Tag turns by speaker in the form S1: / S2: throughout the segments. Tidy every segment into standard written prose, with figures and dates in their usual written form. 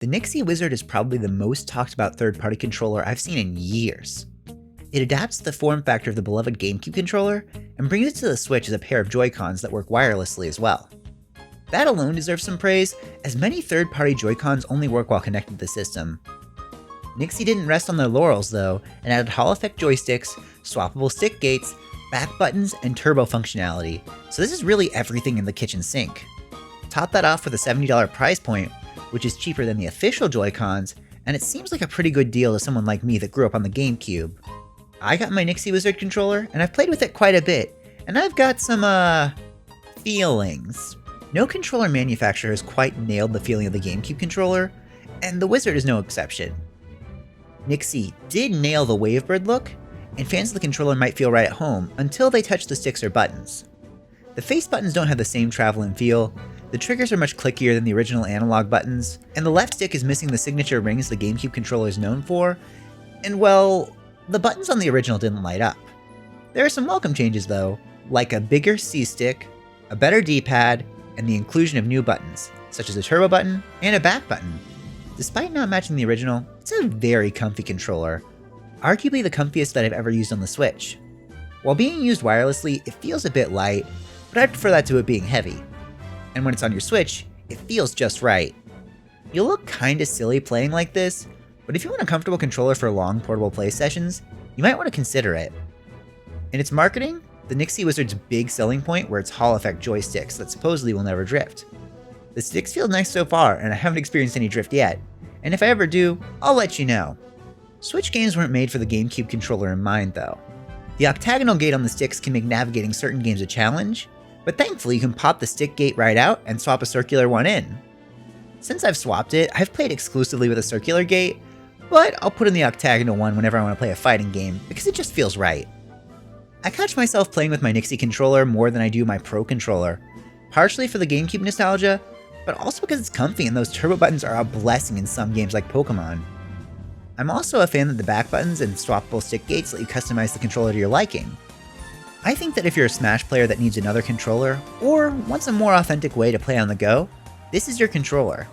S1: The Nyxi Wizard is probably the most talked about third-party controller I've seen in years. It adapts the form factor of the beloved Gamecube controller and brings it to the Switch as a pair of Joy-Cons that work wirelessly as well. That alone deserves some praise, as many third-party Joy-Cons only work while connected to the system. Nyxi didn't rest on their laurels though, and added Hall effect joysticks, swappable stick gates, back buttons, and turbo functionality, so this is really everything in the kitchen sink. Top that off with a $70 price point, which is cheaper than the official Joy-Cons, and it seems like a pretty good deal to someone like me that grew up on the Gamecube. I got my Nyxi Wizard controller, and I've played with it quite a bit, and I've got some, feelings. No controller manufacturer has quite nailed the feeling of the Gamecube controller, and the Wizard is no exception. Nyxi did nail the Wavebird look, and fans of the controller might feel right at home until they touch the sticks or buttons. The face buttons don't have the same travel and feel, the triggers are much clickier than the original analog buttons, and the left stick is missing the signature rings the Gamecube controller is known for, and well, the buttons on the original didn't light up. There are some welcome changes though, like a bigger C-stick, a better D-pad, and the inclusion of new buttons, such as a turbo button and a back button. Despite not matching the original, it's a very comfy controller, arguably the comfiest that I've ever used on the Switch. While being used wirelessly, it feels a bit light, but I prefer that to it being heavy. And when it's on your Switch, it feels just right. You'll look kinda silly playing like this, but if you want a comfortable controller for long portable play sessions, you might want to consider it. In its marketing, the Nyxi Wizard's big selling point were its Hall effect joysticks that supposedly will never drift. The sticks feel nice so far, and I haven't experienced any drift yet, and if I ever do, I'll let you know. Switch games weren't made for the Gamecube controller in mind though. The octagonal gate on the sticks can make navigating certain games a challenge, but thankfully you can pop the stick gate right out and swap a circular one in. Since I've swapped it, I've played exclusively with a circular gate, but I'll put in the octagonal one whenever I want to play a fighting game because it just feels right. I catch myself playing with my Nyxi controller more than I do my Pro controller, partially for the Gamecube nostalgia, but also because it's comfy and those turbo buttons are a blessing in some games like Pokemon. I'm also a fan that the back buttons and swappable stick gates let you customize the controller to your liking. I think that if you're a Smash player that needs another controller, or wants a more authentic way to play on the go, this is your controller.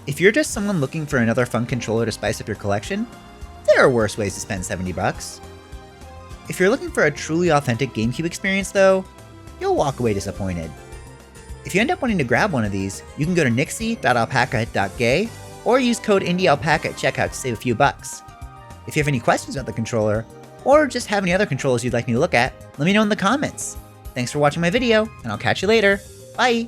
S1: If you're just someone looking for another fun controller to spice up your collection, there are worse ways to spend $70. If you're looking for a truly authentic Gamecube experience though, you'll walk away disappointed. If you end up wanting to grab one of these, you can go to nyxi.alpaca.gay or use code IndieAlpaca at checkout to save a few bucks. If you have any questions about the controller, or just have any other controllers you'd like me to look at, let me know in the comments. Thanks for watching my video, and I'll catch you later. Bye!